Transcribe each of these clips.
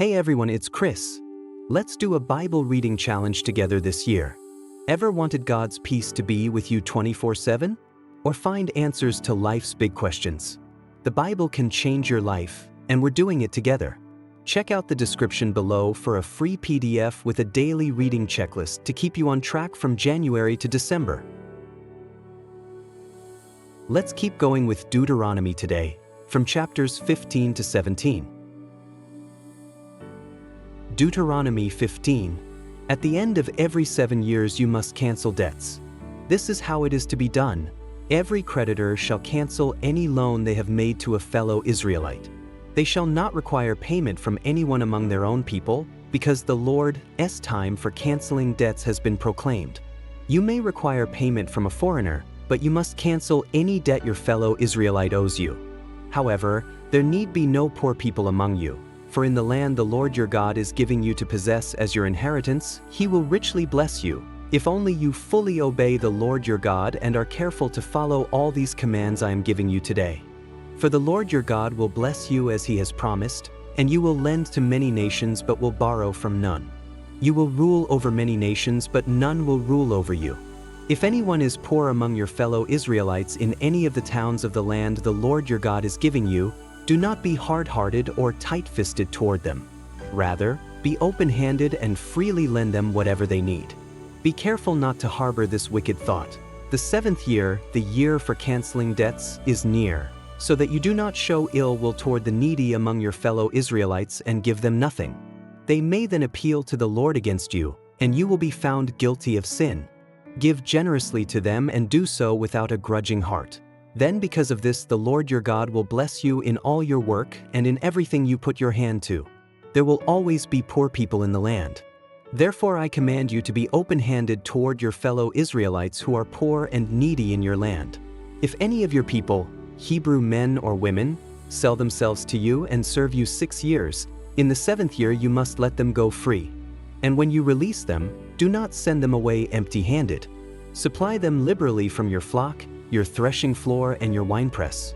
Hey everyone, it's Chris. Let's do a Bible reading challenge together this year. Ever wanted God's peace to be with you 24/7? Or find answers to life's big questions? The Bible can change your life, and we're doing it together. Check out the description below for a free PDF with a daily reading checklist to keep you on track from January to December. Let's keep going with Deuteronomy today, from chapters 15 to 17. Deuteronomy 15. At the end of every 7 years you must cancel debts. This is how it is to be done. Every creditor shall cancel any loan they have made to a fellow Israelite. They shall not require payment from anyone among their own people, because the Lord's time for canceling debts has been proclaimed. You may require payment from a foreigner, but you must cancel any debt your fellow Israelite owes you. However, there need be no poor people among you, for in the land the Lord your God is giving you to possess as your inheritance, He will richly bless you, if only you fully obey the Lord your God and are careful to follow all these commands I am giving you today. For the Lord your God will bless you as He has promised, and you will lend to many nations but will borrow from none. You will rule over many nations, but none will rule over you. If anyone is poor among your fellow Israelites in any of the towns of the land the Lord your God is giving you, do not be hard-hearted or tight-fisted toward them. Rather, be open-handed and freely lend them whatever they need. Be careful not to harbor this wicked thought. The 7th year, the year for canceling debts, is near, so that you do not show ill will toward the needy among your fellow Israelites and give them nothing. They may then appeal to the Lord against you, and you will be found guilty of sin. Give generously to them and do so without a grudging heart. Then because of this the Lord your God will bless you in all your work and in everything you put your hand to. There will always be poor people in the land. Therefore I command you to be open-handed toward your fellow Israelites who are poor and needy in your land. If any of your people, Hebrew men or women, sell themselves to you and serve you 6 years, in the 7th year you must let them go free. And when you release them, do not send them away empty-handed. Supply them liberally from your flock, your threshing floor and your winepress.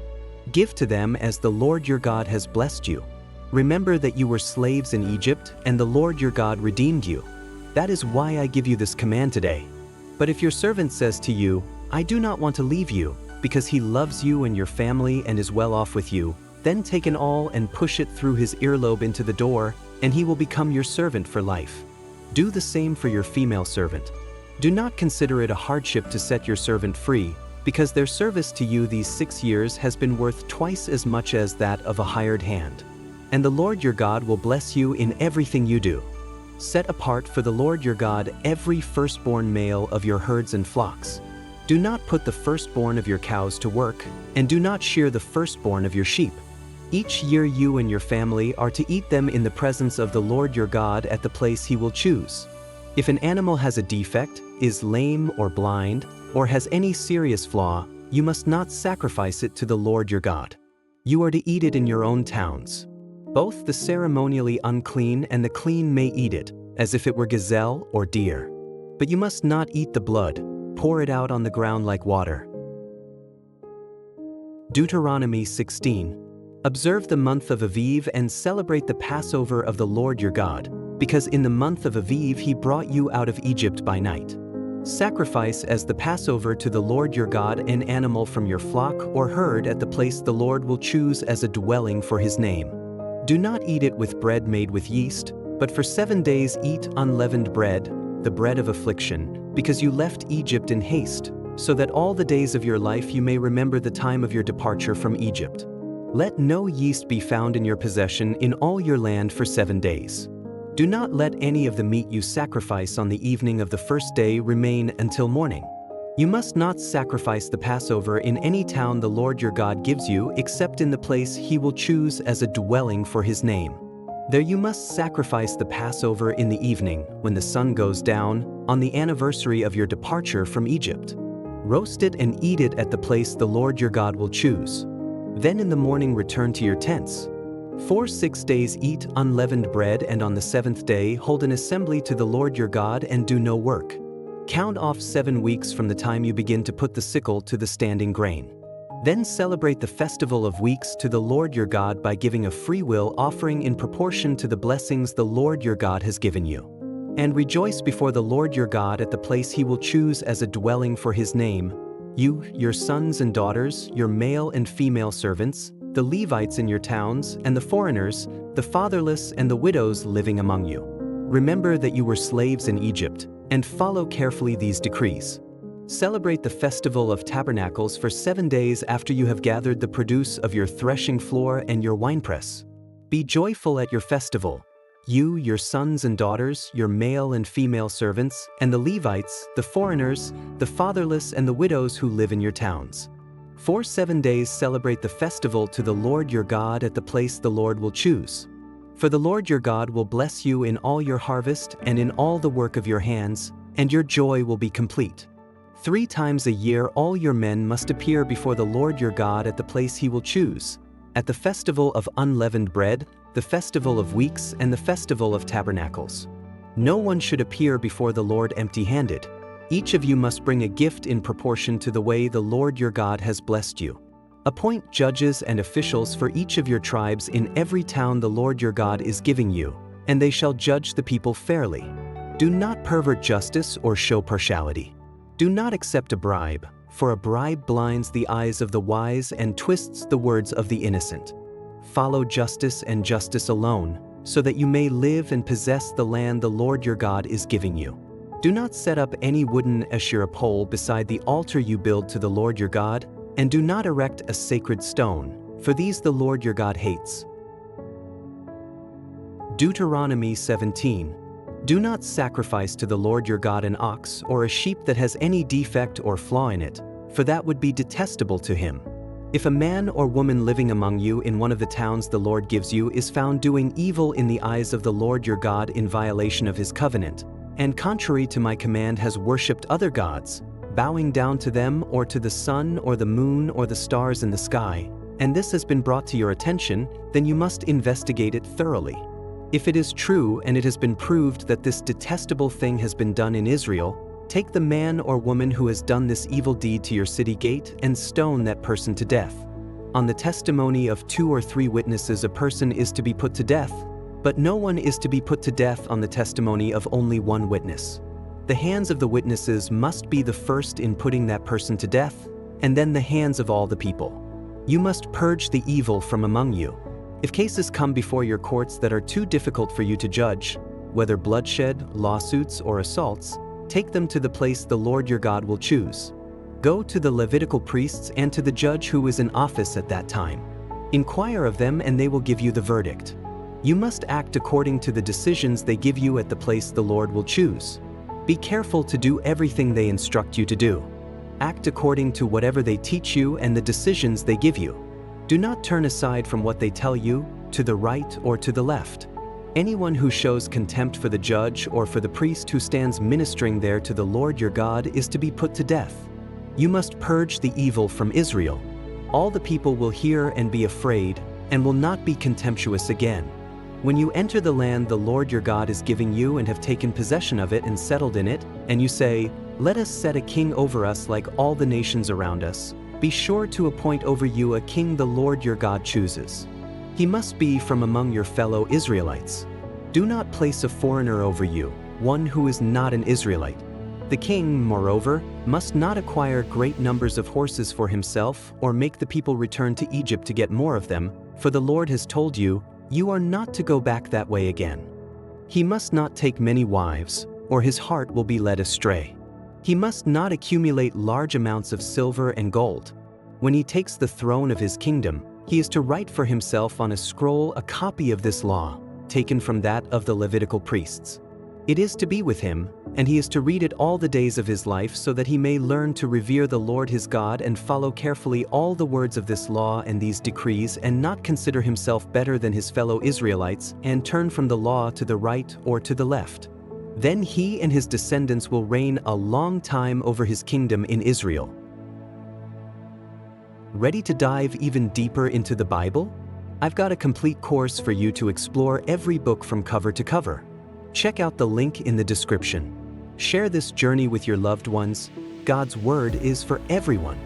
Give to them as the Lord your God has blessed you. Remember that you were slaves in Egypt, and the Lord your God redeemed you. That is why I give you this command today. But if your servant says to you, I do not want to leave you, because he loves you and your family and is well off with you, then take an awl and push it through his earlobe into the door, and he will become your servant for life. Do the same for your female servant. Do not consider it a hardship to set your servant free, because their service to you these 6 years has been worth twice as much as that of a hired hand. And the Lord your God will bless you in everything you do. Set apart for the Lord your God every firstborn male of your herds and flocks. Do not put the firstborn of your cows to work, and do not shear the firstborn of your sheep. Each year you and your family are to eat them in the presence of the Lord your God at the place He will choose. If an animal has a defect, is lame or blind, or has any serious flaw, you must not sacrifice it to the Lord your God. You are to eat it in your own towns. Both the ceremonially unclean and the clean may eat it, as if it were gazelle or deer. But you must not eat the blood, pour it out on the ground like water. Deuteronomy 16. Observe the month of Aviv and celebrate the Passover of the Lord your God, because in the month of Aviv He brought you out of Egypt by night. Sacrifice as the Passover to the Lord your God an animal from your flock or herd at the place the Lord will choose as a dwelling for His name. Do not eat it with bread made with yeast, but for 7 days eat unleavened bread, the bread of affliction, because you left Egypt in haste, so that all the days of your life you may remember the time of your departure from Egypt. Let no yeast be found in your possession in all your land for 7 days. Do not let any of the meat you sacrifice on the evening of the first day remain until morning. You must not sacrifice the Passover in any town the Lord your God gives you except in the place He will choose as a dwelling for His name. There you must sacrifice the Passover in the evening, when the sun goes down, on the anniversary of your departure from Egypt. Roast it and eat it at the place the Lord your God will choose. Then in the morning return to your tents. For 6 days eat unleavened bread, and on the 7th day hold an assembly to the Lord your God and do no work. Count off 7 weeks from the time you begin to put the sickle to the standing grain. Then celebrate the Festival of Weeks to the Lord your God by giving a freewill offering in proportion to the blessings the Lord your God has given you. And rejoice before the Lord your God at the place he will choose as a dwelling for his name, you, your sons and daughters, your male and female servants, the Levites in your towns, and the foreigners, the fatherless and the widows living among you. Remember that you were slaves in Egypt, and follow carefully these decrees. Celebrate the Festival of Tabernacles for 7 days after you have gathered the produce of your threshing floor and your winepress. Be joyful at your festival, you, your sons and daughters, your male and female servants, and the Levites, the foreigners, the fatherless and the widows who live in your towns. For 7 days celebrate the festival to the Lord your God at the place the Lord will choose. For the Lord your God will bless you in all your harvest and in all the work of your hands, and your joy will be complete. 3 times a year all your men must appear before the Lord your God at the place he will choose, at the festival of unleavened bread, the festival of weeks, and the festival of tabernacles. No one should appear before the Lord empty-handed. Each of you must bring a gift in proportion to the way the Lord your God has blessed you. Appoint judges and officials for each of your tribes in every town the Lord your God is giving you, and they shall judge the people fairly. Do not pervert justice or show partiality. Do not accept a bribe, for a bribe blinds the eyes of the wise and twists the words of the innocent. Follow justice and justice alone, so that you may live and possess the land the Lord your God is giving you. Do not set up any wooden Asherah pole beside the altar you build to the Lord your God, and do not erect a sacred stone, for these the Lord your God hates. Deuteronomy 17. Do not sacrifice to the Lord your God an ox or a sheep that has any defect or flaw in it, for that would be detestable to him. If a man or woman living among you in one of the towns the Lord gives you is found doing evil in the eyes of the Lord your God in violation of his covenant, and contrary to my command has worshipped other gods, bowing down to them or to the sun or the moon or the stars in the sky, and this has been brought to your attention, then you must investigate it thoroughly. If it is true and it has been proved that this detestable thing has been done in Israel, take the man or woman who has done this evil deed to your city gate and stone that person to death. On the testimony of 2 or 3 witnesses a person is to be put to death, but no one is to be put to death on the testimony of only 1 witness. The hands of the witnesses must be the first in putting that person to death, and then the hands of all the people. You must purge the evil from among you. If cases come before your courts that are too difficult for you to judge, whether bloodshed, lawsuits, or assaults, take them to the place the Lord your God will choose. Go to the Levitical priests and to the judge who is in office at that time. Inquire of them and they will give you the verdict. You must act according to the decisions they give you at the place the Lord will choose. Be careful to do everything they instruct you to do. Act according to whatever they teach you and the decisions they give you. Do not turn aside from what they tell you, to the right or to the left. Anyone who shows contempt for the judge or for the priest who stands ministering there to the Lord your God is to be put to death. You must purge the evil from Israel. All the people will hear and be afraid, and will not be contemptuous again. When you enter the land the Lord your God is giving you and have taken possession of it and settled in it, and you say, "Let us set a king over us like all the nations around us," be sure to appoint over you a king the Lord your God chooses. He must be from among your fellow Israelites. Do not place a foreigner over you, one who is not an Israelite. The king, moreover, must not acquire great numbers of horses for himself or make the people return to Egypt to get more of them, for the Lord has told you, you are not to go back that way again. He must not take many wives, or his heart will be led astray. He must not accumulate large amounts of silver and gold. When he takes the throne of his kingdom, he is to write for himself on a scroll a copy of this law, taken from that of the Levitical priests. It is to be with him, and he is to read it all the days of his life so that he may learn to revere the Lord his God and follow carefully all the words of this law and these decrees and not consider himself better than his fellow Israelites and turn from the law to the right or to the left. Then he and his descendants will reign a long time over his kingdom in Israel. Ready to dive even deeper into the Bible? I've got a complete course for you to explore every book from cover to cover. Check out the link in the description. Share this journey with your loved ones. God's Word is for everyone.